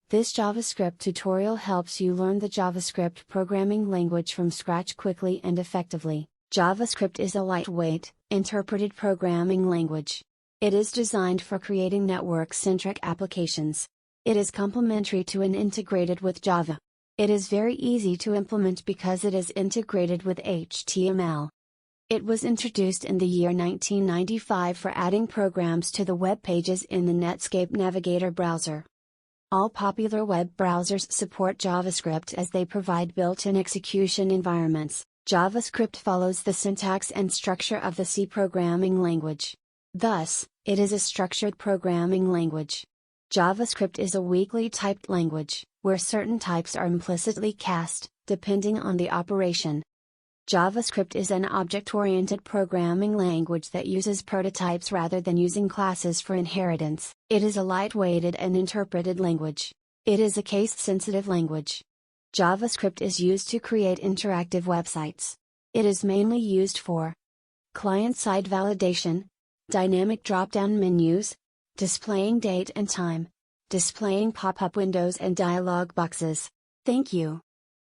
This JavaScript tutorial helps you learn the JavaScript programming language from scratch quickly and effectively. JavaScript is a lightweight, interpreted programming language. It is designed for creating network-centric applications. It is complementary to and integrated with Java. It is very easy to implement because it is integrated with HTML. It was introduced in the year 1995 for adding programs to the web pages in the Netscape Navigator browser. All popular web browsers support JavaScript as they provide built-in execution environments. JavaScript follows the syntax and structure of the C programming language. Thus, it is a structured programming language. JavaScript is a weakly typed language, where certain types are implicitly cast, depending on the operation. JavaScript is an object-oriented programming language that uses prototypes rather than using classes for inheritance. It is a lightweighted and interpreted language. It is a case-sensitive language. JavaScript is used to create interactive websites. It is mainly used for client-side validation, dynamic drop-down menus, displaying date and time, displaying pop-up windows and dialog boxes. Thank you.